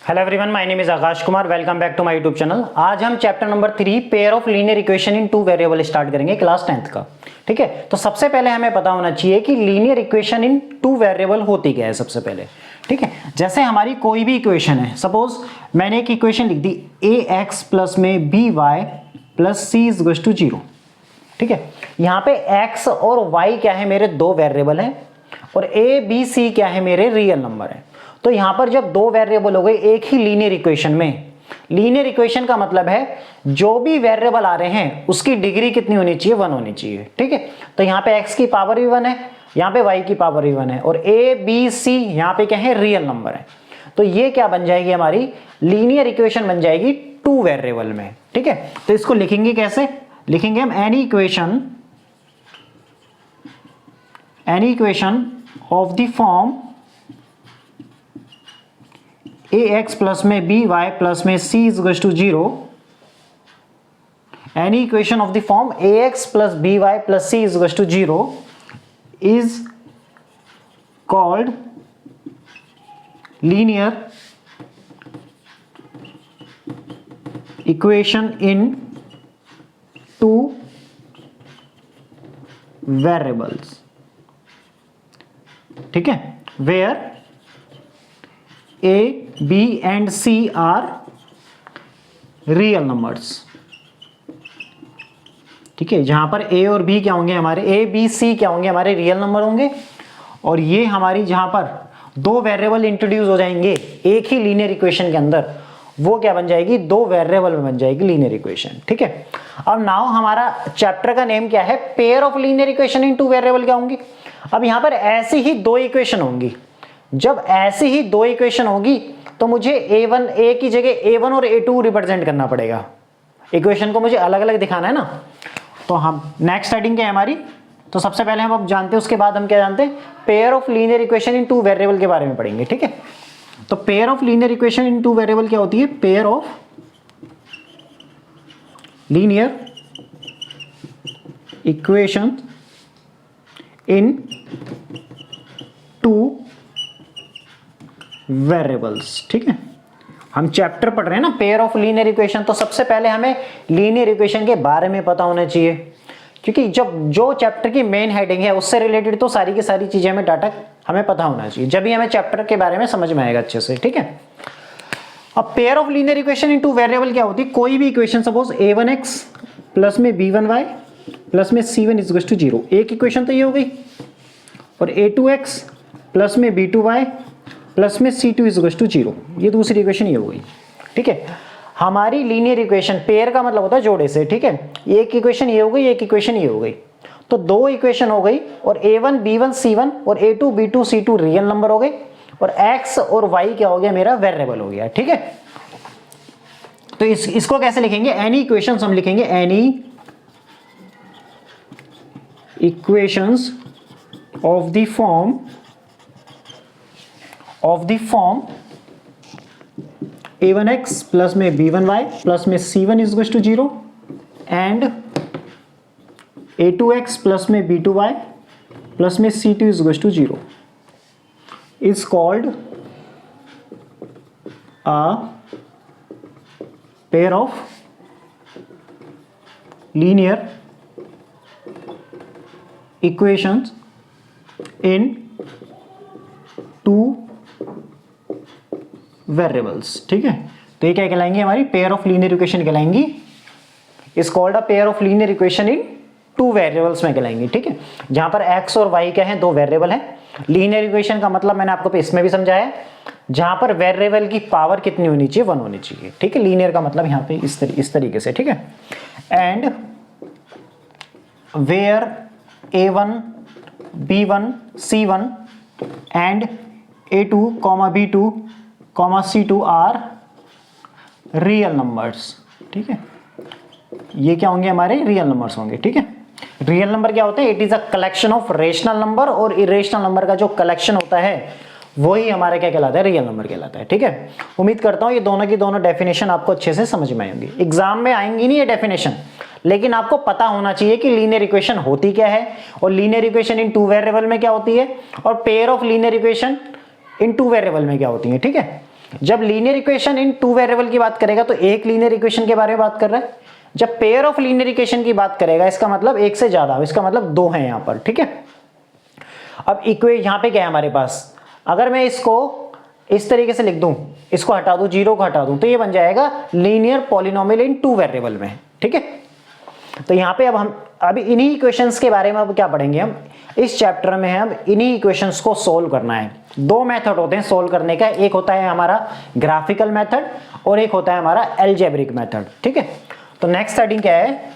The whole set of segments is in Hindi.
Hello everyone, my name is Akash Kumar. Welcome back to my YouTube channel. आज हम chapter number 3 pair of linear equation in two variable start करेंगे क्लास 10th का। ठीक है, तो सबसे पहले हमें पता होना चाहिए कि linear equation in two variable होती क्या है सबसे पहले। ठीक है, जैसे हमारी कोई भी इक्वेशन है, सपोज मैंने एक इक्वेशन लिख दी ax प्लस में by plus c is equal to 0। ठीक है, यहाँ पे x और y क्या है, मेरे दो वेरिएबल हैं, और a b c क्या है, मेरे रियल नंबर है। तो यहां पर जब दो वेरिएबल हो गए एक ही लीनियर इक्वेशन में, लीनियर इक्वेशन का मतलब है जो भी वेरिएबल आ रहे हैं उसकी डिग्री कितनी होनी चाहिए, 1 होनी चाहिए। ठीक है, तो यहां पे x की पावर भी 1 है, यहां पे y की पावर भी 1 है, और a b c यहां पे क्या है, रियल नंबर है। तो ये क्या बन जाएगी, हमारी लीनियर इक्वेशन बन जाएगी टू वेरिएबल में। ठीक है, तो इसको लिखेंगे कैसे, लिखेंगे हम any equation of the form ax plus में by प्लस में c is equal to 0। Any equation of the form ax plus by plus c is equal to 0 is called linear equation in two variables. ठीक है, where a b and c are real numbers। ठीक है, जहां पर a और b क्या होंगे, हमारे a b c क्या होंगे, हमारे रियल नंबर होंगे, और ये हमारी जहां पर दो वेरिएबल इंट्रोड्यूस हो जाएंगे एक ही लीनियर इक्वेशन के अंदर, वो क्या बन जाएगी, दो वेरिएबल में बन जाएगी लीनियर इक्वेशन। ठीक है, अब नाउ हमारा चैप्टर का नेम क्या है, pair of linear equation in two variable क्या होंगी। अब यहां पर ऐसी ही दो इक्वेशन होंगी, जब ऐसी ही दो इक्वेशन होगी तो मुझे a1 a की जगह a1 और a2 रिप्रेजेंट करना पड़ेगा। इक्वेशन को मुझे अलग अलग दिखाना है ना। तो हम नेक्स्ट हेडिंग क्या है हमारी, तो सबसे पहले हम अब जानते हैं, उसके बाद हम क्या जानते हैं, pair of linear equation in two variable के बारे में पढ़ेंगे। ठीक है, तो pair of linear equation in two variable क्या होती है, pair of linear equation in two variables. ठीक है, हम चैप्टर पढ़ रहे हैं ना पेयर ऑफ लीनियर इक्वेशन, तो सबसे पहले हमें लीनियर इक्वेशन के बारे में पता होना चाहिए, क्योंकि जब जो चैप्टर की मेन हेडिंग है उससे रिलेटेड तो सारी की सारी चीजें हमें डाटा हमें पता होना चाहिए, जब भी हमें चैप्टर के बारे में समझ में आएगा अच्छे से। ठीक है, अब pair of linear equation in two variable क्या होती है, कोई भी इक्वेशन सपोज a1x प्लस में b1y प्लस में c1 इज इक्वल टू 0, एक इक्वेशन तो ये हो गई, और a2x प्लस में b2y प्लस में c2 इज इक्वल टू 0, ये दूसरी इक्वेशन ये हो गई। ठीक है, हमारी लीनियर इक्वेशन, पेयर का मतलब होता है जोड़े से। ठीक है, एक इक्वेशन ये हो गई, एक इक्वेशन ये हो गई, तो दो इक्वेशन हो गई, और a1 b1 c1 और a2 b2 c2 real number हो गए, और x और y क्या हो गया, मेरा वेरिएबल हो गया। ठीक है, तो इसको कैसे लिखेंगे, एनी इक्वेशंस हम लिखेंगे, any equations of the form a1x plus में b1y प्लस में c1 is equal to 0 and a2x plus में b2y प्लस में c2 is equal to 0 is called a pair of linear equations in two variables. ठीक है, तो ये क्या कहलाएंगे, हमारी पेयर ऑफ लीनियर इक्वेशन कहलाएंगी, is called a pair of linear equation in two variables में कहलाएंगी। ठीक है, जहां पर x और y क्या है, दो वेरिएबल हैं। लीनियर इक्वेशन का मतलब मैंने आपको इसमें भी समझाया, जहां पर वेरिएबल की पावर कितनी होनी चाहिए, 1 होनी चाहिए। ठीक है, लीनियर का मतलब यहां पे इस तरीके से। ठीक है, and where a1 b1 c1 and a2 b2 c2 are real numbers. ठीक है, ये क्या होंगे, हमारे रियल नंबर्स होंगे। ठीक है, रियल नंबर क्या होते हैं, it is a collection of rational number, और इरेशनल नंबर का जो कलेक्शन होता है वही हमारा क्या कहलाता है, रियल नंबर कहलाता है। ठीक है, उम्मीद करता हूं ये दोनों की दोनों डेफिनेशन आपको अच्छे से समझ में आएंगी। एग्जाम में आएंगी नहीं ये डेफिनेशन, लेकिन आपको पता होना चाहिए कि लीनियर इक्वेशन होती क्या है, और linear equation in two variable में क्या होती है, और pair of linear equation in two variable में क्या होती है। ठीक है, जब linear equation in two variable की बात करेगा तो एक लीनियर इक्वेशन के बारे में बात कर रहा है। जब पेयर ऑफ लीनियर इक्वेशन की बात करेगा इसका मतलब एक से ज्यादा, इसका मतलब दो है यहां पर, ठीक है। अब यहां पे क्या है हमारे पास, अगर मैं इसको इस तरीके से लिख दूं, इसको हटा दूं, जीरो को हटा दूं, तो ये बन जाएगा लीनियर पॉलिनोमियल इन टू वेरिएबल में, ठीक है। तो यहाँ पे अब हम अभी इन्हीं इक्वेशंस के बारे में अब क्या पढ़ेंगे हम इस चैप्टर में, हम इन्हीं इक्वेशंस को सोल्व करना है। दो मेथड होते हैं सोल्व करने का, एक होता है हमारा ग्राफिकल मेथड और एक होता है हमारा अलजेब्रिक मेथड, ठीक है। तो नेक्स्ट हेडिंग क्या है,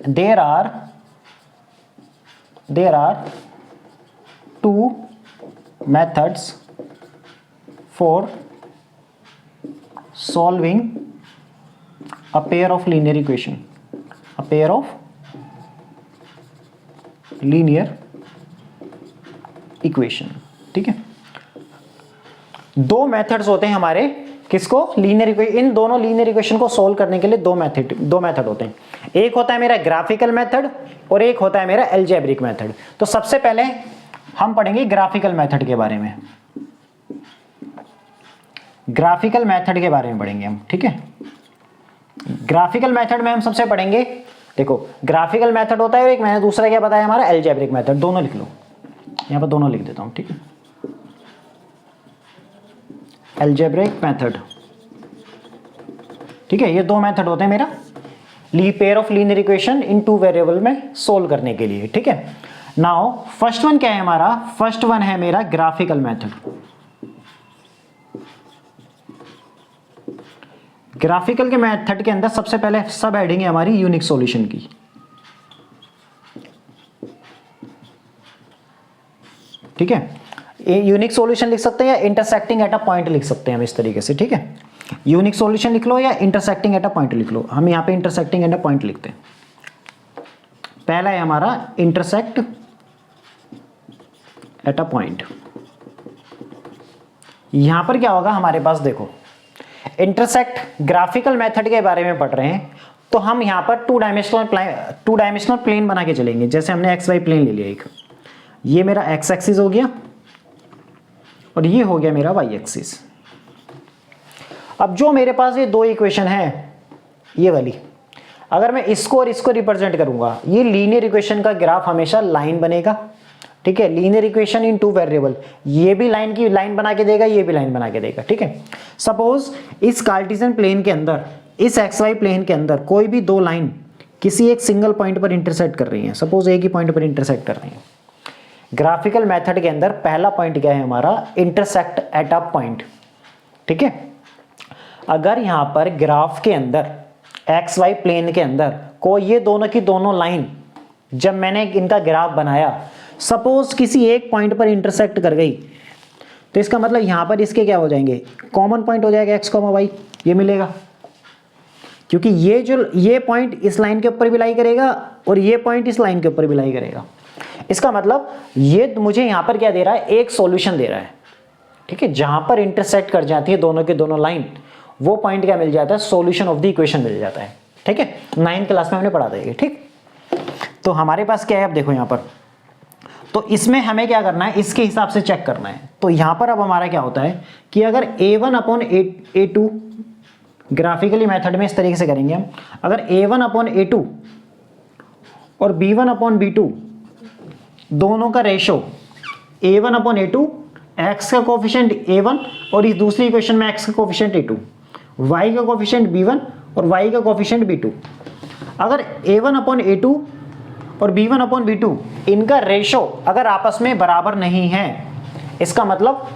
there are two methods for solving a pair of linear equation, a pair of linear equation, ठीक है। दो मेथड्स होते हैं हमारे, किसको, लीनियर इक्वेशन, इन दोनों लीनियर इक्वेशन को सोल्व करने के लिए दो मेथड होते हैं। एक होता है मेरा ग्राफिकल मेथड और एक होता है मेरा अलजेब्रिक मेथड। तो सबसे पहले हम पढ़ेंगे ग्राफिकल मेथड के बारे में, ग्राफिकल मेथड के बारे में पढ़ेंगे हम, ठीक है। ग्राफिकल मेथड में हम सबसे पढ़ेंगे, देखो ग्राफिकल मेथड होता है और एक मैंने दूसरा क्या बताया हमारा अलजेब्रिक मेथड, दोनों लिख लो, यहां पर दोनों लिख देता हूं, ठीक है। अलजेब्रिक मेथड, ठीक है, ये दो मेथड होते हैं मेरा pair of linear equation in two variable में सोल्व करने के लिए, ठीक है। नाउ फर्स्ट वन क्या है हमारा, फर्स्ट वन है मेरा ग्राफिकल मेथड। ग्राफिकल के मेथड के अंदर सबसे पहले सब हेडिंग है हमारी यूनिक सॉल्यूशन की, ठीक है। यूनिक सॉल्यूशन लिख सकते हैं या इंटरसेक्टिंग एट अ पॉइंट लिख सकते हैं हम इस तरीके से, ठीक है। यूनिक सॉल्यूशन लिख लो या इंटरसेक्टिंग एट अ पॉइंट लिख लो, हम यहां पे इंटरसेक्टिंग एट अ पॉइंट लिखते हैं। पहला है हमारा इंटरसेक्ट एट अ पॉइंट। यहां पर क्या होगा हमारे पास, देखो इंटरसेक्ट ग्राफिकल मेथड के बारे में पढ़ रहे हैं तो हम यहां पर टू डायमेंशनल प्लेन बना के चलेंगे। जैसे हमने एक्स वाई प्लेन ले लिया, एक ये मेरा एक्स एक्सिस हो गया और ये हो गया मेरा वाई एक्सिस। अब जो मेरे पास ये दो इक्वेशन है, ये वाली, अगर मैं इसको और इसको रिप्रेजेंट करूंगा, ये लीनियर इक्वेशन का ग्राफ हमेशा लाइन बनेगा, ठीक है। Linear equation in two variable, ये भी लाइन की लाइन बना के देगा, ये भी लाइन बना के देगा, ठीक है। सपोज इस कार्टेशियन प्लेन के अंदर, इस एक्स वाई प्लेन के अंदर कोई भी दो लाइन किसी एक सिंगल पॉइंट पर इंटरसेक्ट कर रही हैं, सपोज एक ही पॉइंट पर इंटरसेक्ट कर रही हैं। ग्राफिकल मेथड के अंदर पहला पॉइंट क्या है हमारा, इंटरसेक्ट एट अ पॉइंट, ठीक है। अगर यहां पर ग्राफ के अंदर एक्स वाई प्लेन के अंदर कोई ये दोनों की दोनों लाइन, जब मैंने इनका ग्राफ बनाया, सपोज किसी एक पॉइंट पर इंटरसेक्ट कर गई, तो इसका मतलब यहां पर इसके क्या हो जाएंगे, कॉमन पॉइंट हो जाएगा एक्स कॉमा वाई, ये मिलेगा, क्योंकि ये पॉइंट इस लाइन के ऊपर भी लाई करेगा और ये पॉइंट इस लाइन के ऊपर भी लाई करेगा। इसका मतलब ये मुझे यहां पर क्या दे रहा है, एक सॉल्यूशन दे रहा है, ठीक है। जहां पर इंटरसेक्ट कर जाती है दोनों के दोनों लाइन, वो पॉइंट क्या मिल जाता है, सॉल्यूशन ऑफ द इक्वेशन मिल जाता है, ठीक है। 9th क्लास में हमने पढ़ा था, ठीक। तो हमारे पास क्या है, अब देखो यहां पर, तो इसमें हमें क्या करना है, इसके हिसाब से चेक करना है। तो यहां पर अब हमारा क्या होता है कि अगर a1 upon a2, graphically method में इस तरीके से करेंगे हम, अगर a1 अपॉन a2 और b1 अपॉन b2 दोनों का ratio a1 upon a2, x का कोफिशिएंट a1 और इस दूसरी इक्वेशन में x का कोफिशिएंट a2, y का कोफिशिएंट b1 और y का कोफिशिएंट b2। अगर a1 अपॉन a2 और b1 अपॉन b2 इनका रेशो अगर आपस में बराबर नहीं है, इसका मतलब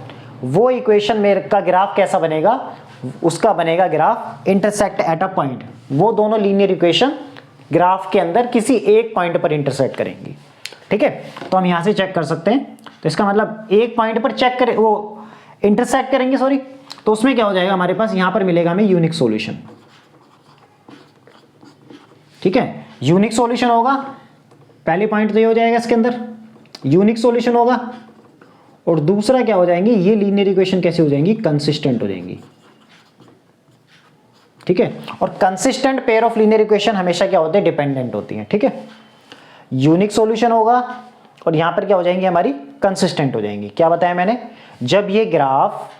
वो इक्वेशन मेरे का ग्राफ कैसा बनेगा, उसका बनेगा graph intersect at a point. वो दोनों लीनियर इक्वेशन ग्राफ के अंदर किसी एक पॉइंट पर इंटरसेक्ट करेंगी, ठीक है। तो हम यहां से चेक कर सकते हैं, तो इसका मतलब एक पॉइंट पर चेक करें, वो इंटरसेक्ट करेंगे, सॉरी, तो उसमें क्या हो जाएगा हमारे पास, यहां पर मिलेगा हमें यूनिक सॉल्यूशन, ठीक है। यूनिक सॉल्यूशन होगा, पहले पॉइंट तो ये हो जाएगा, इसके अंदर यूनिक सॉल्यूशन होगा, और दूसरा क्या हो जाएंगे, ये लीनियर इक्वेशन कैसे हो जाएंगी, कंसिस्टेंट हो जाएंगी, ठीक है। और consistent pair of linear equation हमेशा क्या होते हैं, डिपेंडेंट होती हैं, ठीक है। यूनिक सॉल्यूशन होगा और यहां पर क्या हो जाएंगी हमारी, कंसिस्टेंट हो जाएंगी। क्या बताया मैंने, जब ये ग्राफ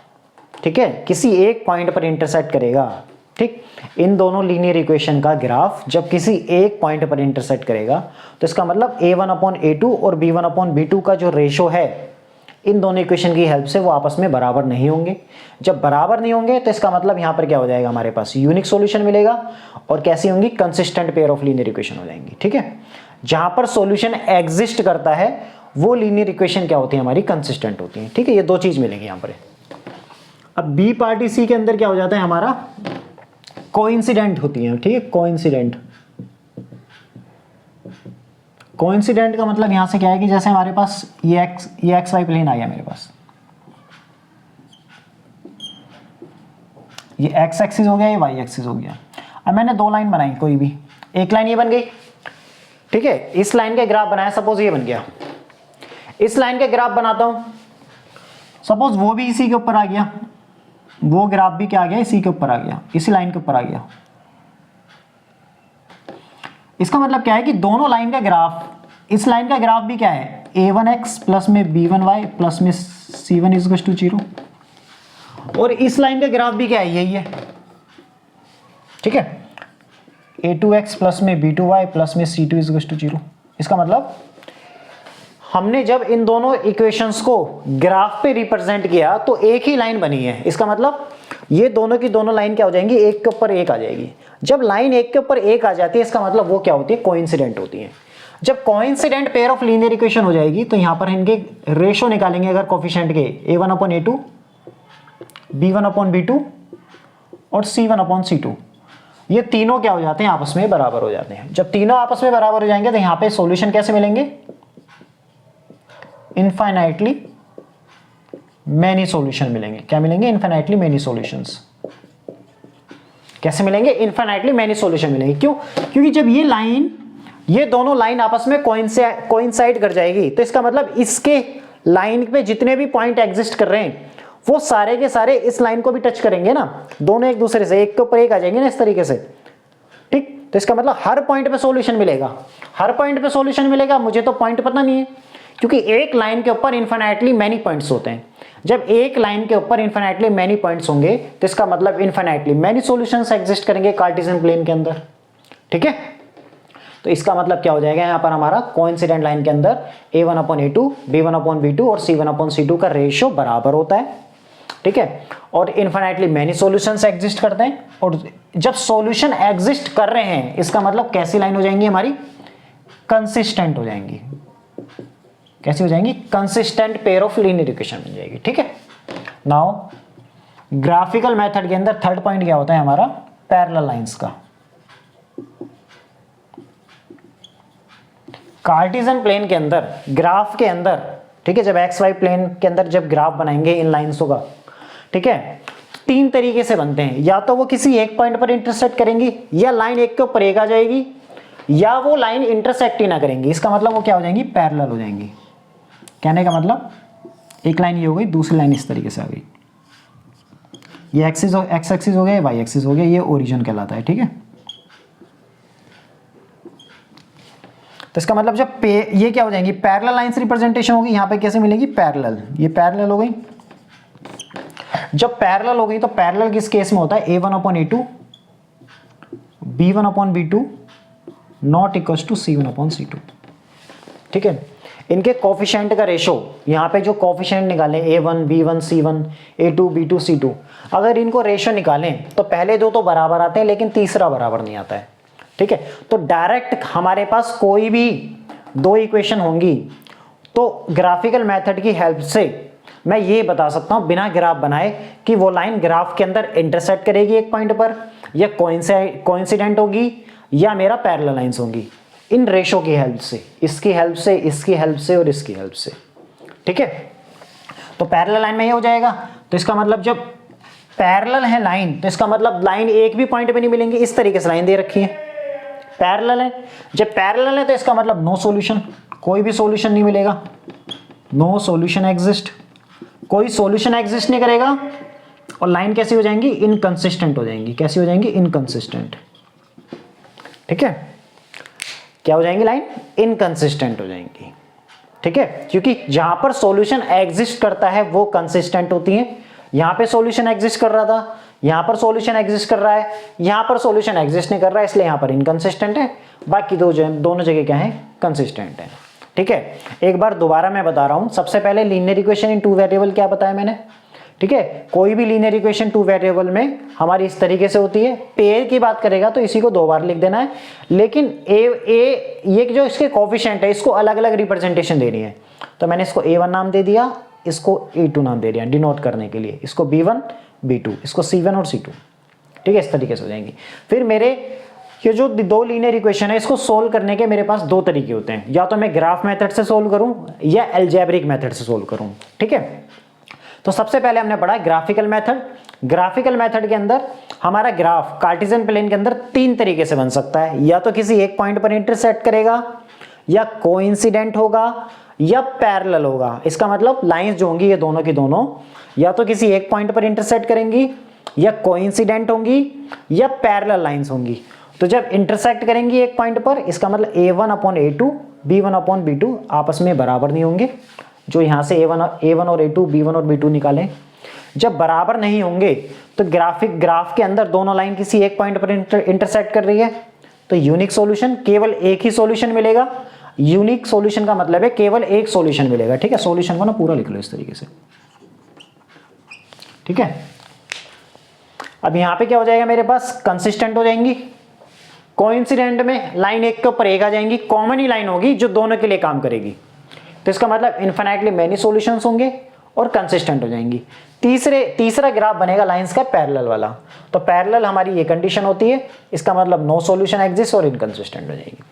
ठीक है, किसी एक पॉइंट पर इंटरसेक्ट करेगा, ठीक, इन दोनों लीनियर इक्वेशन का ग्राफ जब किसी एक पॉइंट पर इंटरसेक्ट करेगा तो इसका मतलब a1/a2 और b1/b2 का जो रेशो है इन दोनों इक्वेशन की हेल्प से वो आपस में बराबर नहीं होंगे। जब बराबर नहीं होंगे तो इसका मतलब यहाँ पर क्या हो जाएगा, हमारे पास यूनिक सॉल्यूशन मिलेगा और कैसी होंगी, consistent pair of linear equation हो जाएंगी। ठीक है, जहां पर सॉल्यूशन एग्जिस्ट करता है वो लीनियर इक्वेशन क्या होती है, हमारी कंसिस्टेंट होती है। ठीक है, ये दो चीज मिलेंगी यहाँ पर। अब बी पार्टी सी के अंदर क्या हो जाता है, हमारा कोइंसिडेंट होती है। ठीक है, कोइंसिडेंट। कोइंसिडेंट का मतलब यहां से क्या है कि जैसे हमारे पास ये एक्स वाई प्लेन आ गया मेरे पास, ये एक्स एक्सिस हो गया, ये वाई एक्सिस हो गया। अब मैंने दो लाइन बनाई, कोई भी एक लाइन ये बन गई। ठीक है, इस लाइन का ग्राफ बनाया, सपोज ये बन गया। इस लाइन का ग्राफ बनाता हूं, सपोज वो भी इसी के ऊपर आ गया, वो ग्राफ भी क्या आ गया, इसी के ऊपर आ गया, इसी लाइन के ऊपर आ गया। इसका मतलब क्या है कि दोनों लाइन का ग्राफ, इस लाइन का ग्राफ भी क्या है, a1x प्लस में b1y प्लस में c1 इज टू 0, और इस लाइन का ग्राफ भी क्या है, यही है। ठीक है, a2x प्लस में b2y प्लस में c2 इज टू 0। इसका मतलब हमने जब इन दोनों इक्वेशंस को ग्राफ पे रिप्रेजेंट किया तो एक ही लाइन बनी है। इसका मतलब ये दोनों की दोनों लाइन क्या हो जाएंगी, एक के ऊपर एक आ जाएगी। जब लाइन एक के ऊपर एक आ जाती है इसका मतलब वो क्या होती है, कोइंसिडेंट होती है। जब coincident pair of linear equation हो जाएगी तो यहां पर इनके रेशो निकालेंगे अगर कोफिशिएंट के, a1/a2, b1/b2 और c1/c2, ये तीनों क्या हो जाते हैं, आपस में बराबर हो जाते हैं। जब तीनों आपस में बराबर हो जाएंगे तो यहां पे सॉल्यूशन कैसे मिलेंगे, इनफाइनाइटली मैनी सॉल्यूशन मिलेंगे। क्या मिलेंगे, इनफाइनाइटली मैनी सॉल्यूशंस। कैसे मिलेंगे, इनफाइनाइटली मैनी सॉल्यूशन मिलेंगे। क्यों, क्योंकि जब ये लाइन, ये दोनों लाइन आपस में कोइंसाइड कर जाएगी तो इसका मतलब इसके लाइन पे जितने भी पॉइंट एग्जिस्ट कर रहे हैं वो सारे के सारे इस लाइन को भी टच करेंगे ना, दोनों एक दूसरे से एक के ऊपर एक आ जाएंगे ना, इस तरीके से। ठीक, तो इसका मतलब हर पॉइंट पे सॉल्यूशन मिलेगा, हर पॉइंट पे सॉल्यूशन मिलेगा। मुझे तो पॉइंट पता नहीं है क्योंकि एक लाइन के ऊपर इनफाइनाइटली मैनी पॉइंट्स होते हैं। जब एक लाइन के ऊपर इनफाइनाइटली मैनी पॉइंट्स होंगे तो इसका मतलब इनफाइनाइटली मैनी सॉल्यूशंस एग्जिस्ट करेंगे कार्टेशियन प्लेन के अंदर। ठीक है, तो इसका मतलब क्या हो जाएगा, यहां पर हमारा कोइंसिडेंट लाइन के अंदर a1/a2, b1/b2 और c1/c2 का रेशियो बराबर होता है। ठीक है, और इनफाइनाइटली मैनी सॉल्यूशंस एग्जिस्ट करते हैं। और जब सॉल्यूशन एग्जिस्ट कर रहे हैं इसका मतलब कैसी लाइन हो जाएंगी, हमारी कंसिस्टेंट हो जाएंगी। कैसी हो जाएंगी, consistent pair of linear equation बन जाएगी। ठीक है, नाउ ग्राफिकल मेथड के अंदर थर्ड पॉइंट क्या होता है हमारा, पैरेलल लाइंस का। कार्टेशियन प्लेन के अंदर, ग्राफ के अंदर, ठीक है, जब एक्स वाई प्लेन के अंदर जब ग्राफ बनाएंगे इन लाइंसों का, ठीक है, तीन तरीके से बनते हैं। या तो वो किसी एक पॉइंट पर इंटरसेक्ट करेंगी, या लाइन एक के ऊपर एक आ जाएगी, या वो लाइन इंटरसेक्ट ही ना करेंगी। इसका मतलब वो क्या हो जाएंगी, पैरेलल हो जाएंगी। कहने का मतलब एक लाइन ये हो गई, दूसरी लाइन इस तरीके से आ गई, ये एक्स एक्सिस हो गया, वाई एक्सिस हो गया, ये ओरिजिन कहलाता है। ठीक है, तो इसका मतलब जब ये क्या हो जाएंगी, पैरेलल लाइंस रिप्रेजेंटेशन होगी। यहां पे कैसे मिलेगी, पैरेलल, ये पैरेलल हो गई। जब पैरेलल हो गई तो पैरेलल किस केस में होता है, a1/a2, b1/b2 not equal to c1/c2। ठीक है, इनके कोफिशिएंट का रेशो, यहाँ पे जो कोफिशिएंट निकालें a1, b1, c1, a2, b2, c2, अगर इनको रेशो निकालें तो पहले दो तो बराबर आते हैं लेकिन तीसरा बराबर नहीं आता है। ठीक है, तो डायरेक्ट हमारे पास कोई भी दो इक्वेशन होंगी तो ग्राफिकल मेथड की हेल्प से मैं ये बता सकता हूं बिना ग्राफ बनाए कि वो लाइन ग्राफ के अंदर इंटरसेक्ट करेगी एक पॉइंट पर, या कोइंसिडेंट होगी, या मेरा पैरेलल लाइंस होंगी, इन रेशो की हेल्प से, इसकी हेल्प से, इसकी हेल्प से और इसकी हेल्प से। ठीक है, तो पैरेलल लाइन में ये हो जाएगा। तो इसका मतलब जब पैरेलल है लाइन तो इसका मतलब लाइन एक भी पॉइंट पे नहीं मिलेंगी। इस तरीके से लाइन दे रखी है, पैरेलल है। जब पैरेलल है तो इसका मतलब नो सॉल्यूशन, कोई भी सॉल्यूशन नहीं मिलेगा, नो सॉल्यूशन एग्जिस्ट, कोई सॉल्यूशन एग्जिस्ट नहीं करेगा। और लाइन कैसी हो जाएंगी, इनकंसिस्टेंट हो जाएंगी। कैसी हो जाएंगी, इनकंसिस्टेंट। ठीक है, क्या हो जाएंगी, लाइन इनकंसिस्टेंट हो जाएंगी। ठीक है, क्योंकि जहां पर सॉल्यूशन एग्जिस्ट करता है वो कंसिस्टेंट होती है, यहाँ पे सॉल्यूशन एग्जिस्ट कर रहा था, यहाँ पर सॉल्यूशन एग्जिस्ट कर रहा है, यहाँ पर सॉल्यूशन एग्जिस्ट नहीं कर रहा है, इसलिए यहाँ पर इनकंसिस्टेंट है। बाकी दोनों जगह क्या है, कंसिस्टेंट है। ठीक है, एक बार दोबारा मैं बता रहा हूँ। सबसे पहले लीनियर इक्वेशन इन 2 वेरिएबल क्या बताया मैंने। ठीक है, कोई भी लीनियर इक्वेशन 2 वेरिएबल में हमारी इस तरीके से होती है। पेयर की बात करेगा तो इसी को 2 बार लिख देना है, लेकिन ये जो इसके कोफिशिएंट है इसको अलग अलग रिप्रेजेंटेशन देनी है। तो मैंने इसको A1 नाम दे दिया, इसको A2 नाम दे दिया डिनोट करने के लिए, इसको B1 B2, इसको C1 और C2। ठीक है, इस तरीके से हो जाएंगी। फिर मेरे ये जो 2 लीनियर इक्वेशन है इसको सोल्व करने के मेरे पास 2 तरीके होते हैं, या तो मैं ग्राफ मेथड से सोल्व करूं या अलजेब्रिक मेथड से सोल्व करूं। ठीक है, तो सबसे पहले हमने पढ़ा ग्राफिकल मेथड। ग्राफिकल मेथड के अंदर हमारा ग्राफ कार्टेशियन प्लेन के अंदर 3 तरीके से बन सकता है, या तो किसी एक पॉइंट पर इंटरसेक्ट करेगा, या कोइंसिडेंट होगा, या पैरेलल होगा। इसका मतलब लाइंस जो होंगी ये दोनों की दोनों या तो किसी एक पॉइंट पर इंटरसेक्ट करेंगी, या कोइंसिडेंट होंगी, या पैरेलल लाइंस होंगी। तो जब इंटरसेक्ट करेंगी एक पॉइंट पर, इसका मतलब A1/A2 B1/B2 आपस में बराबर नहीं होंगे। जो यहाँ से A1 और A2 B1 और B2 निकालें, जब बराबर नहीं होंगे तो ग्राफ के अंदर दोनों लाइन किसी एक पॉइंट पर इंटरसेक्ट कर रही है, तो यूनिक सॉल्यूशन, केवल एक ही सॉल्यूशन मिलेगा। यूनिक सॉल्यूशन का मतलब है केवल एक सॉल्यूशन मिलेगा। ठीक है, सॉल्यूशन को ना पूरा लिख लो इस तरीके से। ठीक है, अब यहाँ पे क्या हो जाएगा, मेरे पास कंसिस्टेंट हो जाएंगी। कोइंसिडेंट में लाइन एक के ऊपर एक आ जाएंगी, कॉमन ही लाइन होगी जो दोनों के लिए काम करेगी। तो इसका मतलब इनफिनिटली मेनी सॉल्यूशंस होंगे और कंसिस्टेंट हो जाएंगी। तीसरा ग्राफ बनेगा लाइंस का पैरेलल वाला। तो पैरेलल हमारी ये कंडीशन होती है, इसका मतलब नो सॉल्यूशन एग्जिस्ट और इनकंसिस्टेंट हो जाएगी।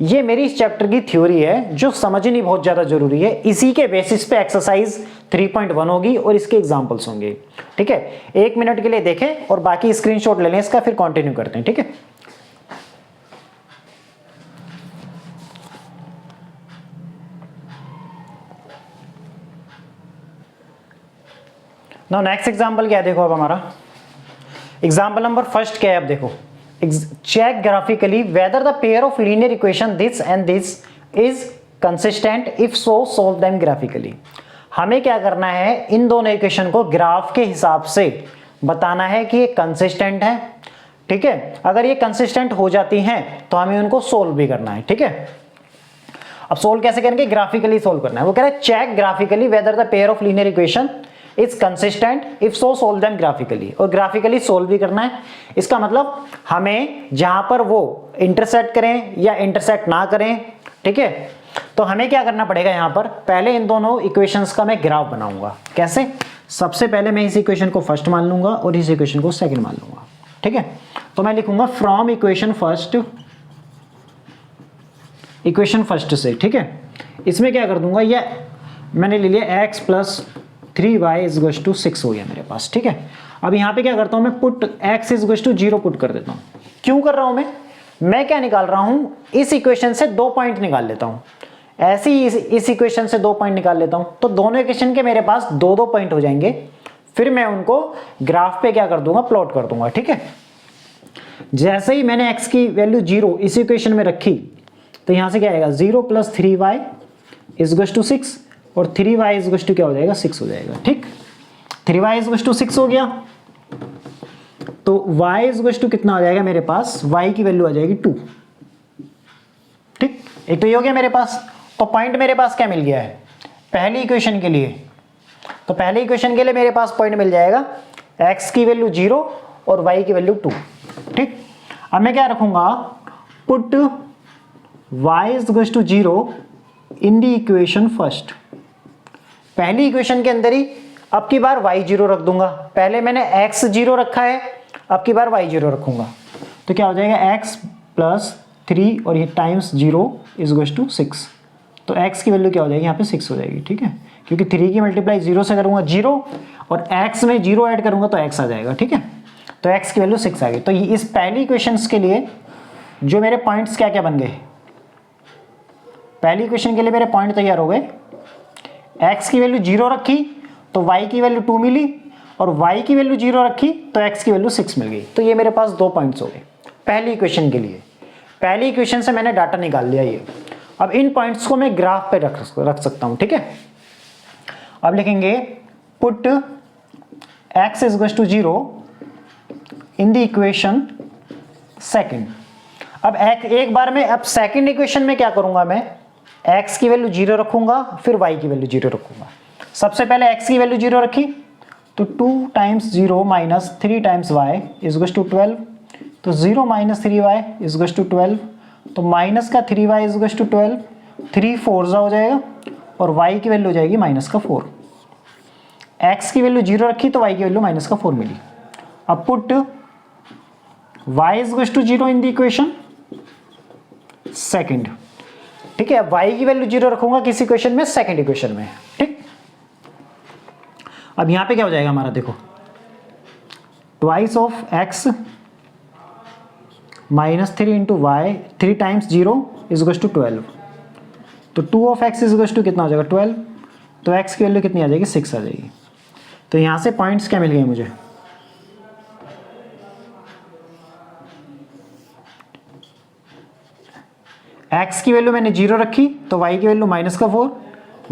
ये मेरी इस चैप्टर की थ्योरी है जो समझनी बहुत ज्यादा जरूरी है। इसी के बेसिस पे एक्सरसाइज 3.1 होगी और इसके एग्जांपल्स होंगे। ठीक है, 1 मिनट के लिए देखें और बाकी स्क्रीनशॉट ले लें इसका, फिर कंटिन्यू करते हैं। ठीक है, नाउ नेक्स्ट एग्जांपल क्या है, देखो अब हमारा एग्जांपल नंबर फर्स्ट क्या है। अब देखो, check graphically whether the pair of linear equation this and this is consistent, if so solve them graphically. हमें क्या करना है, इन दोनों इक्वेशन को ग्राफ के हिसाब से बताना है कि ये कंसिस्टेंट है। ठीक है, अगर ये कंसिस्टेंट हो जाती हैं तो हमें उनको सोल्व भी करना है। ठीक है, अब सोल्व कैसे करेंगे, ग्राफिकली सोल्व करना है। वो कह रहा है check graphically whether the pair of linear equation is consistent, if so solve them graphically. और ग्राफिकली सोल्व भी करना है। इसका मतलब हमें जहां पर वो इंटरसेक्ट करें या इंटरसेक्ट ना करें, ठीक है, तो हमें क्या करना पड़ेगा, यहां पर पहले इन दोनों इक्वेशंस का मैं ग्राफ बनाऊंगा। कैसे, सबसे पहले मैं इस इक्वेशन को फर्स्ट मान लूंगा और इस इक्वेशन को सेकंड मान लूंगा। ठीक है, तो मैं लिखूंगा फ्रॉम इक्वेशन फर्स्ट से। ठीक है, इसमें क्या कर दूंगा, ये मैंने ले लिया x + 3y = 6 हो गया मेरे पास। ठीक है, अब यहाँ पे क्या करता हूँ मैं, पुट x = 0 पुट कर देता हूँ। क्यों कर रहा हूँ मैं क्या निकाल रहा हूँ, इस इक्वेशन से 2 पॉइंट निकाल लेता हूँ। ऐसे ही इस इक्वेशन से 2 पॉइंट निकाल लेता हूँ, तो दोनों इक्वेशन के मेरे पास 2-2 पॉइंट हो जाएंगे। फिर मैं उनको ग्राफ पे क्या कर दूंगा, प्लॉट कर दूंगा। ठीक है, जैसे ही मैंने x की वैल्यू 0 इस इक्वेशन में रखी, तो यहाँ से क्या आएगा, 0 + 3y = 6 और 3y = क्या हो जाएगा, 6 हो जाएगा। ठीक, 3y = 6 हो गया, तो y = कितना हो जाएगा मेरे पास, y की वैल्यू आ जाएगी 2। ठीक, एक तो ये हो गया मेरे पास। तो पॉइंट मेरे पास क्या मिल गया है, पहली इक्वेशन के लिए, तो पहली इक्वेशन के लिए मेरे पास पॉइंट मिल जाएगा x की वैल्यू 0 और y की वैल्यू 2। ठीक, अब मैं क्या रखूंगा, put y = 0 in the equation first. पहली इक्वेशन के अंदर ही अब की बार y 0 रख दूंगा। पहले मैंने x 0 रखा है, अब की बार y 0 रखूंगा। तो क्या हो जाएगा, x + 3 और ये टाइम्स 0 = 6। तो x की वैल्यू क्या हो जाएगी, यहाँ पे 6 हो जाएगी। ठीक है, क्योंकि 3 की मल्टीप्लाई 0 से करूंगा 0 और x में 0 ऐड करूंगा तो x आ जाएगा। ठीक है, तो x की वैल्यू 6 आ गई। तो इस पहली इक्वेशन के लिए जो मेरे पॉइंट्स क्या क्या बन गए, पहली इक्वेशन के लिए मेरे पॉइंट तैयार हो गए। x की वैल्यू 0 रखी तो y की वैल्यू 2 मिली, और y की वैल्यू 0 रखी तो x की वैल्यू 6 मिल गई। तो ये मेरे पास 2 पॉइंट्स हो गए पहली इक्वेशन के लिए। पहली इक्वेशन से मैंने डाटा निकाल लिया ये। अब इन पॉइंट्स को मैं ग्राफ पे रख सकता हूं। ठीक है, अब लिखेंगे put x is equal to 0 in the equation second. अब एक बार में, अब सेकंड इक्वेशन में क्या करूंगा मैं, x की वैल्यू 0 रखूंगा, फिर y की वैल्यू 0 रखूंगा। सबसे पहले x की वैल्यू 0 रखी तो 2 times 0 minus 3 times y is equal to 12, तो 0 minus 3y is equal to 12, तो माइनस का 3y इज इक्वल टू 12, 3 4 हो जाएगा और y की वैल्यू हो जाएगी माइनस का 4। x की वैल्यू 0 रखी तो y की वैल्यू माइनस का 4 मिली। अब put y is equal to 0 in the equation second. ठीक है, y की वैल्यू 0 रखूंगा किस इक्वेशन में, सेकंड इक्वेशन में। ठीक, अब यहां पे क्या हो जाएगा हमारा, देखो twice of x minus 3 into y, 3 times 0 is equal to 12, तो 2 of x is equal to कितना हो जाएगा 12, तो x की वैल्यू कितनी आ जाएगी 6 आ जाएगी। तो यहां से पॉइंट्स क्या मिल गए मुझे, x की वैल्यू मैंने 0 रखी तो y की वैल्यू माइनस का 4,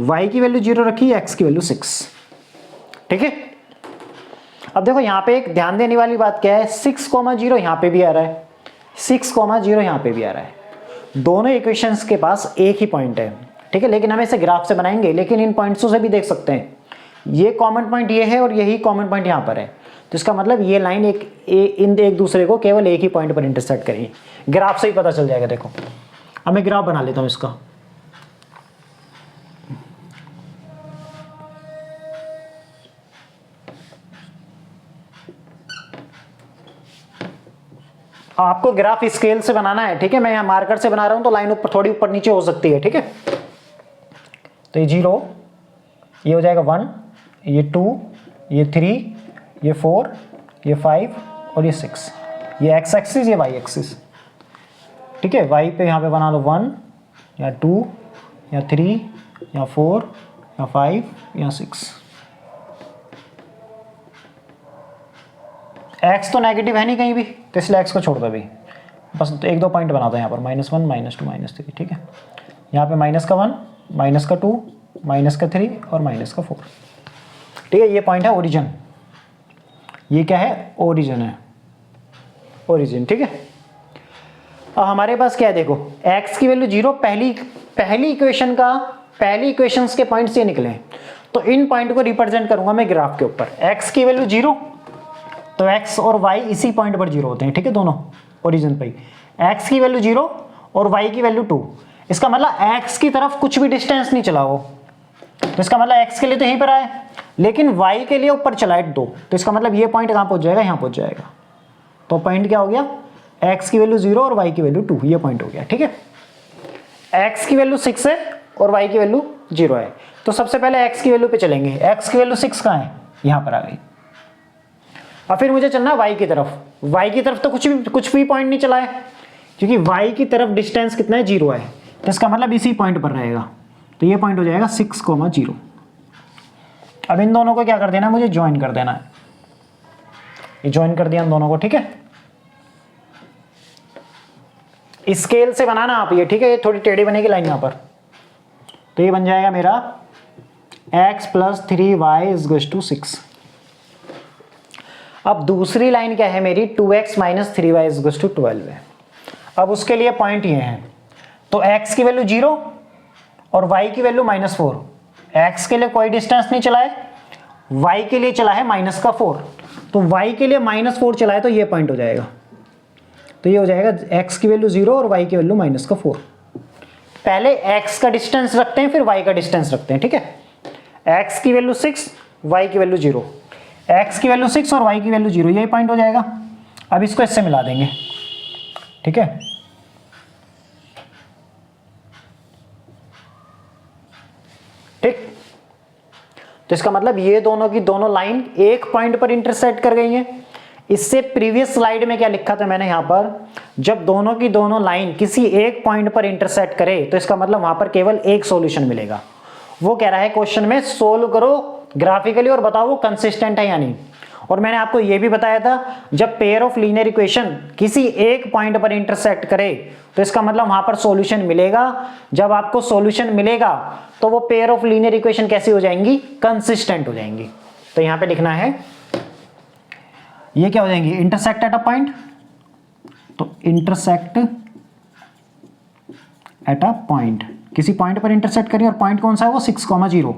y की वैल्यू 0 रखी, x की वैल्यू 6। ठीक है, अब देखो यहां पे एक ध्यान देने वाली बात क्या है, 6,0 यहां पे भी आ रहा है, 6,0 यहां पे भी आ रहा है। दोनों इक्वेशंस के पास एक ही पॉइंट है। ठीक है, लेकिन हम इसे ग्राफ से बनाएंगे, लेकिन इन पॉइंट्सों से भी देख सकते हैं, ये कॉमन पॉइंट ये है और यही कॉमन पॉइंट यहां पर है, तो इसका मतलब ये लाइन एक दूसरे को केवल एक ही पॉइंट पर इंटरसेक्ट करेगी। ग्राफ से ही पता चल जाएगा। देखो अब मैं ग्राफ बना लेता हूं इसका। आपको ग्राफ स्केल से बनाना है। ठीक है, मैं यहाँ मार्कर से बना रहा हूं तो लाइन ऊपर थोड़ी ऊपर नीचे हो सकती है। ठीक है, तो ये 0, ये हो जाएगा 1, ये 2, ये 3, ये 4, ये 5 और ये 6, ये x एक्सिस, ये y एक्सिस। ठीक है, y पे यहाँ पे बना लो 1 या 2 या 3 या 4 या 5 या 6। x तो नेगेटिव है नहीं कहीं भी, तो इसलिए x को छोड़ दो अभी, बस तो 1-2 पॉइंट बना दो यहाँ पर, -1 -2 -3। ठीक है, यहाँ पे माइनस का 1, माइनस का 2, माइनस का 3 और माइनस का 4। ठीक है, ये पॉइंट है ओरिजिन, ये क्या है, ओरिजिन है, ओरिजिन। ठीक है, अब हमारे पास क्या है, देखो x की वैल्यू 0, पहली इक्वेशंस के पॉइंट्स ये निकले, तो इन पॉइंट को रिप्रेजेंट करूंगा मैं ग्राफ के ऊपर। x की वैल्यू 0, तो x और y इसी पॉइंट पर 0 होते हैं। ठीक है, दोनों ओरिजिन पे। x की वैल्यू 0 और y की वैल्यू 2, इसका मतलब x की तरफ कुछ भी डिस्टेंस नहीं चला हो, तो इसका मतलब x के लिए तो यहीं पर आए, लेकिन y के लिए ऊपर चला है 2, तो इसका मतलब ये पॉइंट कहां पहुंच जाएगा, यहां पहुंच जाएगा। तो पॉइंट क्या हो गया, x की वैल्यू 0 और y की वैल्यू 2, ये पॉइंट हो गया। ठीक है, x की वैल्यू 6 है और y की वैल्यू 0 है, तो सबसे पहले x की वैल्यू पे चलेंगे। x की वैल्यू 6 कहां है, यहां पर आ गई। और फिर मुझे चलना है y की तरफ। y की तरफ तो कुछ भी पॉइंट नहीं चला है, क्योंकि y की तरफ डिस्टेंस कितना है, 0 है, तो इसका मतलब इसी पॉइंट पर रहेगा, तो ये पॉइंट हो जाएगा 6,0। अब इन दोनों को क्या कर देना है, मुझे ज्वाइन कर देना है। ये ज्वाइन कर दिया इन दोनों को। ठीक है, स्केल से बनाना आप ये। ठीक है, ये थोड़ी टेढ़ी बनेगी लाइन यहाँ पर, तो ये बन जाएगा मेरा x + 3y = 6। अब दूसरी लाइन क्या है मेरी, 2x - 3y = 12 है। अब उसके लिए पॉइंट ये है, तो x की वैल्यू 0 और y की वैल्यू -4। x के लिए कोई डिस्टेंस नहीं चला है, y के लिए चला है -4, तो y के लिए -4 चला है, तो ये पॉइंट हो जाएगा। तो ये हो जाएगा x की वैल्यू 0 और y की वैल्यू -4। पहले x का डिस्टेंस रखते हैं, फिर y का डिस्टेंस रखते हैं। ठीक है, x की वैल्यू 6, y की वैल्यू 0, x की वैल्यू 6 और y की वैल्यू 0, यही पॉइंट हो जाएगा। अब इसको इससे मिला देंगे। ठीक है, ठीक, तो इसका मतलब ये दोनों की दोनों लाइन एक पॉइंट पर इंटरसेक्ट कर गई हैं। इससे प्रीवियस स्लाइड में क्या लिखा था मैंने, यहां पर जब दोनों की दोनों लाइन किसी एक पॉइंट पर इंटरसेक्ट करे, तो इसका मतलब वहां पर केवल एक सॉल्यूशन मिलेगा। वो कह रहा है क्वेश्चन में सोल्व करो ग्राफिकली और बताओ वो कंसिस्टेंट है या नहीं। और मैंने आपको यह भी बताया था, जब पेयर ऑफ लीनियर इक्वेशन किसी एक पॉइंट पर इंटरसेक्ट करे, तो इसका मतलब वहां पर सॉल्यूशन मिलेगा। जब आपको सॉल्यूशन मिलेगा तो वो पेयर ऑफ लीनियर इक्वेशन कैसी हो जाएंगी, कंसिस्टेंट हो जाएंगी। तो यहां पे लिखना है ये क्या हो जाएंगी, इंटरसेक्ट एट अ पॉइंट, तो इंटरसेक्ट एट अ पॉइंट, किसी पॉइंट पर इंटरसेक्ट करिए, और पॉइंट कौन सा है वो 6,0।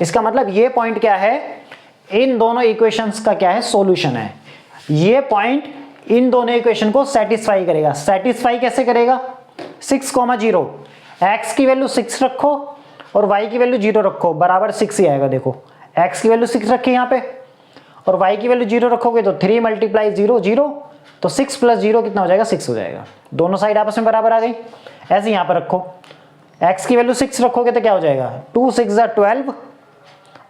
इसका मतलब ये पॉइंट क्या है, इन दोनों इक्वेशंस का क्या है, सॉल्यूशन है। ये पॉइंट इन दोनों इक्वेशन को सेटिस्फाई करेगा। सेटिस्फाई कैसे करेगा, 6,0, x की वैल्यू 6 रखो और y की वैल्यू 0 रखो, बराबर 6 ही आएगा। देखो x की वैल्यू 6 रखी यहाँ पे और y की वैल्यू 0 रखोगे तो 3 × 0 0, तो 6 + 0 कितना हो जाएगा, 6 हो जाएगा। दोनों साइड आपस में बराबर आ गई। ऐसे यहाँ पर रखो, x की वैल्यू 6 रखोगे तो क्या हो जाएगा, 2 6 12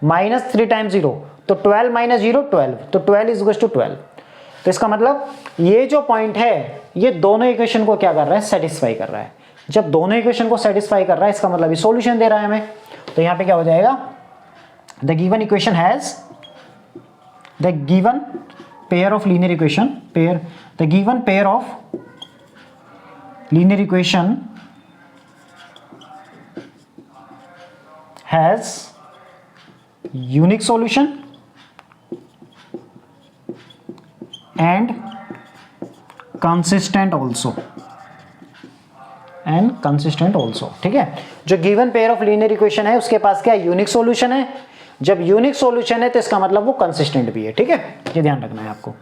माइनस 3 × 0, तो 12 - 0 12, तो 12 = 12। तो इसका मतलब ये जो पॉइंट है ये दोनों इक्वेशन को क्या कर रहा है, सेटिस्फाई कर रहा है। जब दोनों इक्वेशन को सेटिस्फाई कर रहा है इसका मतलब ये सॉल्यूशन दे रहा है हमें। तो यहाँ पे क्या हो जाएगा, the given equation has, the given pair of linear equation, the given pair of linear equation has unique solution and consistent also, ठीक है। जो given pair of linear equation है उसके पास क्या यूनिक सॉल्यूशन है। जब यूनिक सॉल्यूशन है तो इसका मतलब वो कंसिस्टेंट भी है, ठीक है। ये ध्यान रखना है आपको,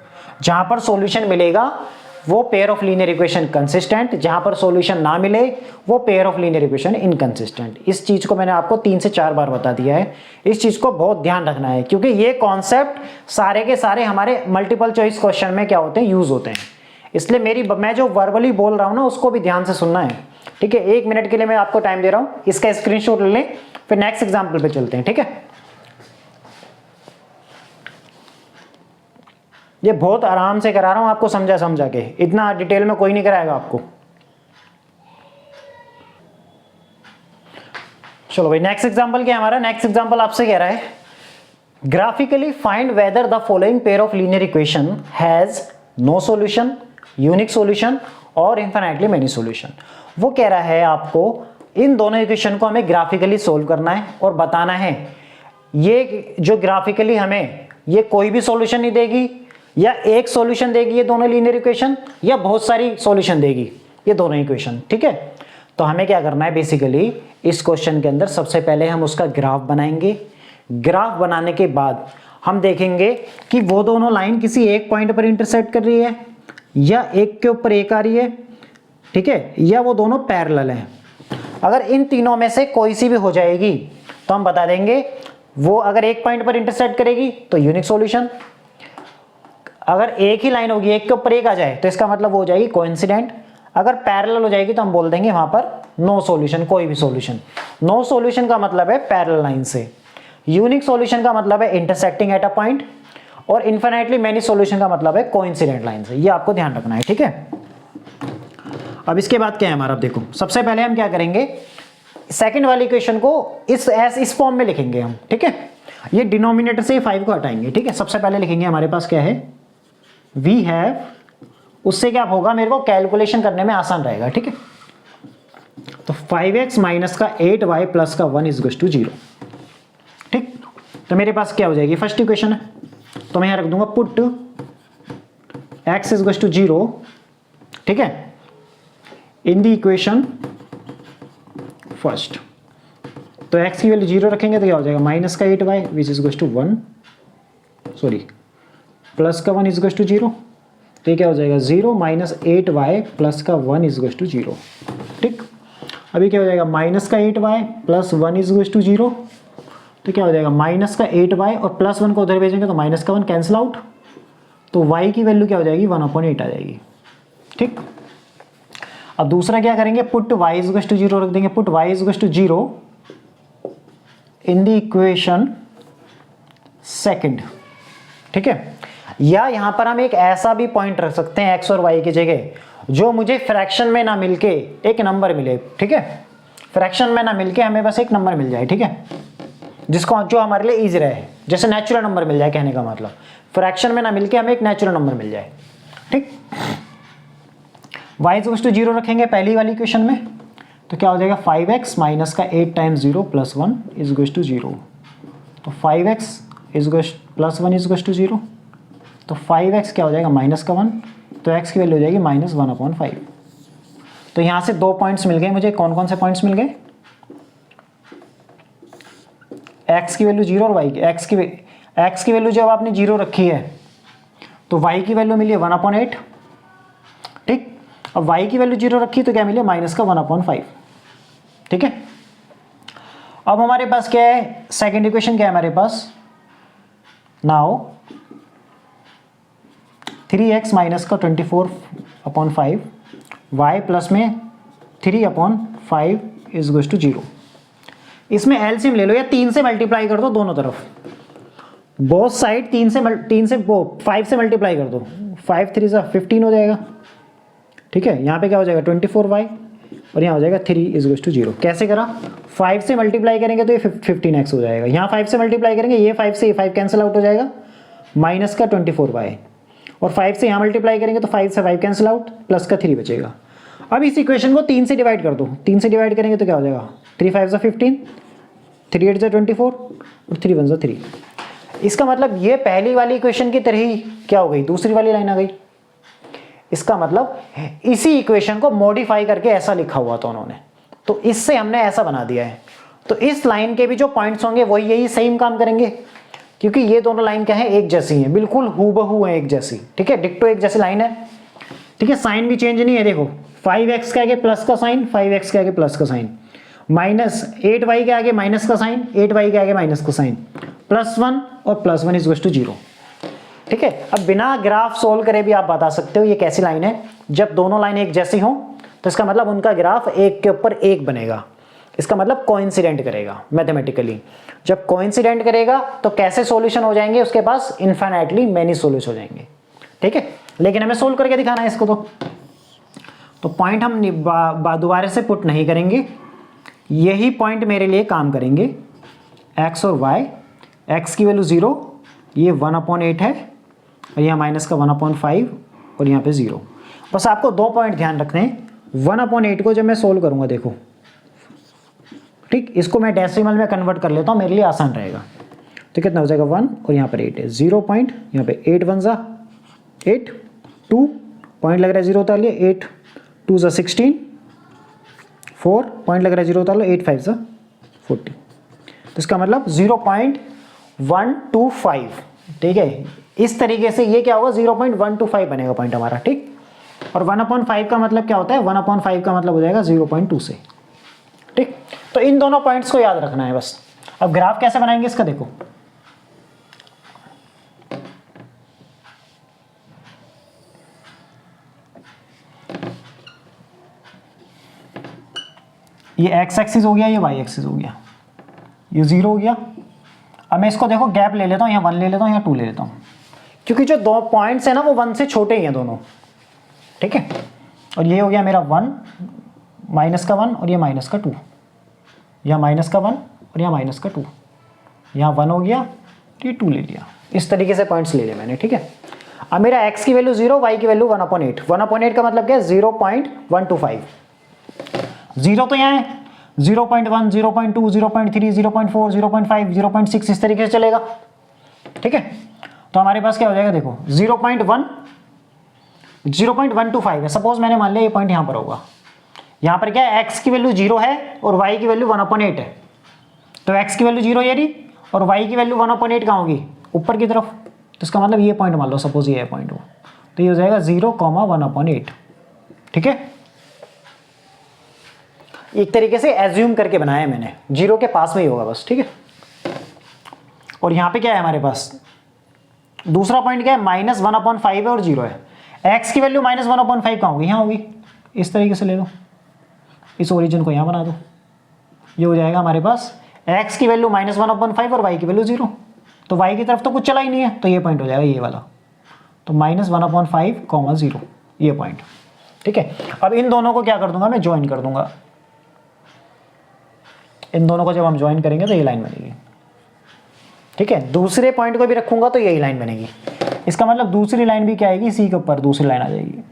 जहां पर सॉल्यूशन मिलेगा वो pair of linear equation consistent, जहां पर सॉल्यूशन ना मिले वो pair of linear equation inconsistent. इस चीज को मैंने आपको 3 से 4 बार बता दिया है। इस चीज को बहुत ध्यान रखना है क्योंकि ये कॉन्सेप्ट सारे के सारे हमारे मल्टीपल चॉइस क्वेश्चन में क्या होते हैं, यूज होते हैं। इसलिए मैं जो वर्बली बोल रहा हूं ना उसको भी ध्यान से सुनना है, ठीक है। 1 मिनट के लिए मैं आपको टाइम दे रहा हूं, इसका स्क्रीनशॉट ले लें, फिर नेक्स्ट एग्जाम्पल पे चलते हैं, ठीक है। ये बहुत आराम से करा रहा हूं आपको, समझा के, इतना डिटेल में कोई नहीं कराएगा आपको। चलो भाई नेक्स्ट एग्जांपल क्या है हमारा। नेक्स्ट एग्जांपल आपसे कह रहा है graphically find whether the following pair of linear equation has no solution, unique solution और इनफिनिटली मेनी सॉल्यूशन। वो कह रहा है आपको इन दोनों इक्वेशन को हमें ग्राफिकली सोल्व करना है और बताना है ये जो ग्राफिकली हमें ये कोई भी सॉल्यूशन नहीं देगी या एक सॉल्यूशन देगी ये दोनों लीनियर इक्वेशन, या बहुत सारी सॉल्यूशन देगी ये दोनों इक्वेशन, ठीक है। तो हमें क्या करना है, बेसिकली इस क्वेश्चन के अंदर सबसे पहले हम उसका ग्राफ बनाएंगे। ग्राफ बनाने के बाद हम देखेंगे कि वो दोनों लाइन किसी एक पॉइंट पर इंटरसेक्ट कर रही है या एक के ऊपर एक आ रही है, ठीक है, या वो दोनों पैरेलल हैं। अगर इन तीनों में से कोई सी भी हो जाएगी तो हम बता देंगे वो अगर एक पॉइंट पर इंटरसेक्ट करेगी तो यूनिक सॉल्यूशन, अगर एक ही लाइन होगी एक के ऊपर एक आ जाए तो इसका मतलब वो हो जाएगी कोइंसिडेंट, अगर पैरेलल हो जाएगी तो हम बोल देंगे वहां पर नो सॉल्यूशन, कोई भी सॉल्यूशन। नो सॉल्यूशन का मतलब है पैरेलल लाइन से, यूनिक सॉल्यूशन का मतलब है इंटरसेक्टिंग एट अ पॉइंट, और इनफिनिटली मेनी सॉल्यूशन का मतलब है कोइंसिडेंट लाइन से। ये आपको ध्यान रखना है, ठीक है। अब इसके बाद क्या है हमारा, अब देखो सबसे पहले हम क्या करेंगे, सेकंड वाली इक्वेशन को इस फॉर्म में लिखेंगे हम, ठीक है। ये डिनोमिनेटर से 5 को हटाएंगे, ठीक है। सबसे पहले लिखेंगे हमारे पास क्या है, वी हैव, उससे क्या होगा मेरे को कैलकुलेशन करने में आसान रहेगा, ठीक है। तो 5x माइनस का 8y प्लस का 1 = 0, ठीक। तो मेरे पास क्या हो जाएगी, फर्स्ट इक्वेशन है तो मैं यहां रख दूंगा पुट x = 0, ठीक है, इन द इक्वेशन फर्स्ट। तो x की वैल्यू 0 रखेंगे तो क्या हो जाएगा, माइनस का 8y which is equal to 1, sorry plus का 1 = 0, तो ये क्या हो जाएगा 0 - 8y प्लस का 1 = 0, ठीक। अभी क्या हो जाएगा, माइनस का 8y प्लस 1 = 0, तो क्या हो जाएगा माइनस का 8y और प्लस 1 को उधर भेजेंगे तो माइनस का 1 कैंसिल आउट, तो y की वैल्यू क्या हो जाएगी 1/8 आ जाएगी, ठीक। अब दूसरा क्या करेंगे, पुट y = 0 रख देंगे, put y = 0 in the equation second, ठीक है। या यहां पर हम एक ऐसा भी पॉइंट रख सकते हैं x और y की जगह जो मुझे फ्रैक्शन में ना मिलके एक नंबर मिले, ठीक है। फ्रैक्शन में ना मिलके हमें बस एक नंबर मिल जाए, ठीक है, जिसको जो हमारे लिए इजी रहे, जैसे नेचुरल नंबर मिल जाए, कहने का मतलब फ्रैक्शन में ना मिलके हमें एक नेचुरल नंबर मिल जाए, ठीक। y = 0 रखेंगे पहली वाली इक्वेशन में, तो क्या हो जाएगा 5x माइनस का 8 × 0 + 1 = 0, तो 5x + 1 = 0, तो 5x क्या हो जाएगा -1, तो x की वैल्यू हो जाएगी -1/5। तो यहाँ से 2 पॉइंट्स मिल गए मुझे। कौन कौन से पॉइंट्स मिल गए? x की वैल्यू 0 और y की x की वैल्यू जब आपने 0 रखी है तो y की वैल्यू मिली है 1/8, ठीक। अब y की वैल्यू 0 रखी तो क्या मिली? -1/5, ठीक है। अब हमारे पास क्या है? सेकेंड इक्वेशन क्या है हमारे पास? नाउ 3x माइनस का 24/5 y प्लस में 3/5 इज इक्वल्स टू 0। इसमें एलसीएम ले लो या 3 से मल्टीप्लाई कर दो दोनों तरफ, बोथ साइड 5 से मल्टीप्लाई कर दो। 5 3 सा 15 हो जाएगा, ठीक है। यहाँ पे क्या हो जाएगा? 24y और यहाँ हो जाएगा 3 इज इक्वल्स टू 0। कैसे करा? 5 से मल्टीप्लाई करेंगे तो ये 15x हो जाएगा। यहाँ 5 से मल्टीप्लाई करेंगे, ये 5 से ये 5 कैंसिल आउट हो जाएगा, माइनस का 24y, और 5 से यहाँ मल्टीप्लाई करेंगे तो 5 से 5 कैंसिल आउट, प्लस का 3 बचेगा। अब इस इक्वेशन को 3 से डिवाइड कर दो। 3 से डिवाइड करेंगे तो क्या हो जाएगा? 3 5 सा 15, 3 8 सा 24 और 3 1 सा 3। इसका मतलब ये पहली वाली इक्वेशन की तरह ही क्या हो गई? दूसरी वाली लाइन आ गई। इसका मतलब इसी इक्वेशन को मॉडिफाई करके ऐसा लिखा हुआ था उन्होंने, तो इससे हमने ऐसा बना दिया है। तो इस लाइन के भी जो पॉइंट्स होंगे वही यही सेम काम करेंगे, क्योंकि ये दोनों लाइन क्या है? एक जैसी हैं, बिल्कुल हूबहू है एक जैसी, ठीक है। डिक्टो एक जैसी लाइन है, ठीक है। साइन भी चेंज नहीं है। देखो 5x के आगे प्लस का साइन, 5x के आगे प्लस का साइन, -8y के आगे माइनस का साइन, 8y के आगे माइनस का साइन, +1 और +1 इज इक्वल टू 0, ठीक है। अब बिना ग्राफ सोल्व करे भी आप बता सकते हो ये कैसी लाइन है। जब दोनों लाइन एक जैसी हो तो इसका मतलब उनका ग्राफ एक के ऊपर एक बनेगा। इसका मतलब कोइंसिडेंट करेगा मैथमेटिकली। जब कोइंसिडेंट करेगा तो कैसे सॉल्यूशन हो जाएंगे? उसके पास इनफाइनाइटली मेनी सॉल्यूशन हो जाएंगे, ठीक है। लेकिन हमें सोल्व करके दिखाना है इसको। तो पॉइंट हम दोबारा से पुट नहीं करेंगे, यही पॉइंट मेरे लिए काम करेंगे। x और y, x की वैल्यू 0, ये 1/8 है, और यहाँ माइनस का 1/5 और यहाँ पे 0। बस आपको 2 पॉइंट ध्यान रखने हैं। 1/8 को जब मैं सोल्व करूँगा, देखो ठीक, इसको मैं डेसिमल में कन्वर्ट कर लेता हूँ, मेरे लिए आसान रहेगा। तो कितना हो जाएगा? 1 और यहाँ पर 8 है, 0 पॉइंट, यहाँ पे 8 1 ज़ा 8, 2 पॉइंट लग रहा है 0 उतार लिए, 8 2 ज़ा 16, 4 पॉइंट लग रहा है 0 उतार लो, 8 5 ज़ा 40। तो इसका मतलब 0.125, ठीक है। इस तरीके से ये क्या होगा? 0.125 बनेगा पॉइंट हमारा, ठीक। और 1/5 का मतलब क्या होता है? 1/5 का मतलब हो जाएगा 0.2 से, ठीक। तो इन दोनों पॉइंट्स को याद रखना है बस। अब ग्राफ कैसे बनाएंगे इसका? देखो ये x एक्सिस हो गया, ये y एक्सिस हो गया, ये 0 हो गया। अब मैं इसको देखो गैप ले लेता हूँ, यहाँ 1 ले लेता हूँ, यहाँ 2 ले लेता हूँ, क्योंकि जो 2 पॉइंट्स है ना वो 1 से छोटे ही हैं दोनों, ठीक है। और ये हो गया मेरा 1, माइनस का 1 और ये माइनस का 2, यहाँ माइनस का 1 और यहाँ माइनस का 2, यहाँ 1 हो गया, ये 2 ले लिया। इस तरीके से पॉइंट्स ले लिए मैंने, ठीक है। अब मेरा x की वैल्यू 0, y की वैल्यू 1/8। 1/8 का मतलब क्या है? 0.125। 0 तो यहाँ है, 0.1, 0.2, 0.3, 0.4, 0.5, 0.6 इस तरीके से चलेगा, ठीक है। तो हमारे पास क्या हो जाएगा? देखो 0.125 है। सपोज मैंने मान लिया ये पॉइंट यहाँ पर होगा। यहाँ पर क्या है? x की वैल्यू 0 है और y की वैल्यू 1/8 है। तो x की वैल्यू 0 ये रही और y की वैल्यू 1/8 कहाँ होगी? ऊपर की तरफ। तो इसका मतलब ये पॉइंट मान लो, सपोज ये पॉइंट हो, तो ये हो जाएगा 0,1/8, ठीक है। एक तरीके से एज्यूम करके बनाया है मैंने, 0 के पास में ही होगा बस, ठीक है। और यहाँ पे क्या है हमारे पास? दूसरा पॉइंट क्या है? -1/5 है और 0 है। x की वैल्यू -1/5 कहाँ होगी? यहाँ होगी। इस तरीके से ले लो, इस ओरिजिन को यहाँ बना दो, ये हो जाएगा हमारे पास x की वैल्यू -1/5 और y की वैल्यू 0। तो y की तरफ तो कुछ चला ही नहीं है, तो ये पॉइंट हो जाएगा ये वाला। तो -1/5, 0 ये पॉइंट, ठीक है। अब इन दोनों को क्या कर दूंगा मैं? ज्वाइन कर दूंगा। इन दोनों को जब हम ज्वाइन करेंगे तो ये लाइन बनेगी, ठीक है। दूसरे पॉइंट को भी रखूंगा तो यही लाइन बनेगी। इसका मतलब दूसरी लाइन भी क्या आएगी? इसी के ऊपर दूसरी लाइन आ जाएगी।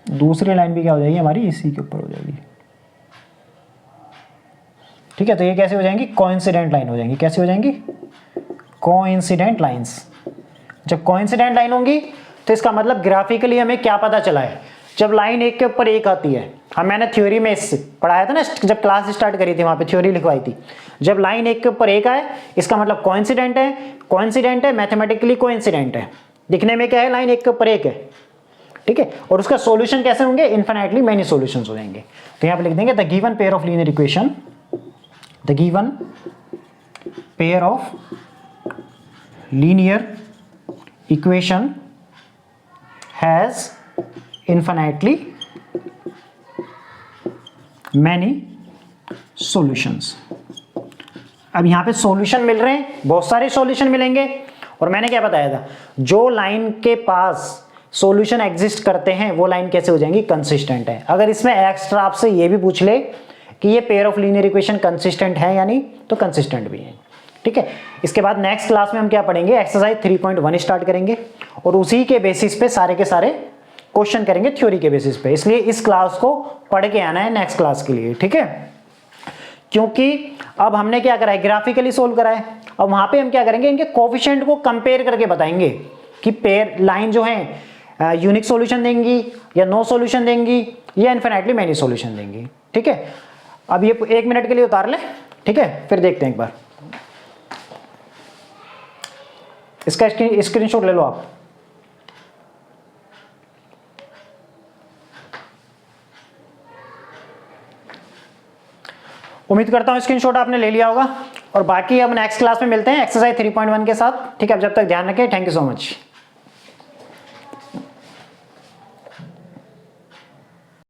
दूसरी लाइन भी क्या हो जाएगी हमारी? इसी के ऊपर हो जाएगी, ठीक है। तो ये कैसे हो जाएंगी? कोइंसिडेंट लाइन हो जाएंगी। कैसे हो जाएंगी? Coincident lines. जब कोइंसिडेंट लाइन होंगी तो इसका मतलब ग्राफिकली हमें क्या पता चला है, जब लाइन एक के ऊपर एक आती है, हम मैंने थ्योरी में पढ़ाया था ना, जब क्लास स्टार्ट करी थी वहां पे थ्योरी लिखवाई थी, जब लाइन एक के ऊपर एक आए इसका मतलब कोइंसिडेंट है, कोइंसिडेंट है मैथमेटिकली कोइंसिडेंट है, दिखने में क्या है लाइन एक के ऊपर एक है, ठीक है। और उसका सॉल्यूशन कैसे होंगे, इनफिनिटली मेनी सॉल्यूशंस हो जाएंगे। तो यहां पे लिख देंगे the given pair of linear equation, the given pair of linear equation has infinitely many solutions। अब यहां पे सॉल्यूशन मिल रहे हैं, बहुत सारे सॉल्यूशन मिलेंगे, और मैंने क्या बताया था, जो लाइन के पास सॉल्यूशन एग्जिस्ट करते हैं वो लाइन कैसे हो जाएंगी, कंसिस्टेंट है। अगर इसमें एक्स्ट्रा आपसे ये भी पूछ ले कि ये pair of linear equation consistent है या नहीं, तो कंसिस्टेंट भी है, ठीक है। इसके बाद नेक्स्ट क्लास में हम क्या पढ़ेंगे, एक्सरसाइज 3.1 स्टार्ट करेंगे और उसी के बेसिस पे सारे के सारे क्वेश्चन करेंगे थ्योरी के बेसिस पे, इसलिए इस क्लास को पढ़ के आना है नेक्स्ट क्लास के लिए, ठीक है। क्योंकि अब हमने क्या करा है, ग्राफिकली सोल्व करा है, अब वहां पे हम क्या करेंगे, इनके कोफिशिएंट को कंपेयर करके बताएंगे कि पेयर लाइन जो है यूनिक सॉल्यूशन देंगी या नो सॉल्यूशन देंगी या इनफिनिटली मेनी सॉल्यूशन देंगी, ठीक है। अब ये 1 मिनट के लिए उतार ले, ठीक है, फिर देखते हैं एक बार, इसका स्क्रीनशॉट ले लो आप। उम्मीद करता हूं स्क्रीनशॉट आपने ले लिया होगा, और बाकी अब नेक्स्ट क्लास में मिलते हैं एक्सरसाइज 3.1 के साथ, ठीक है। अब जब तक ध्यान रखें, थैंक यू सो मच।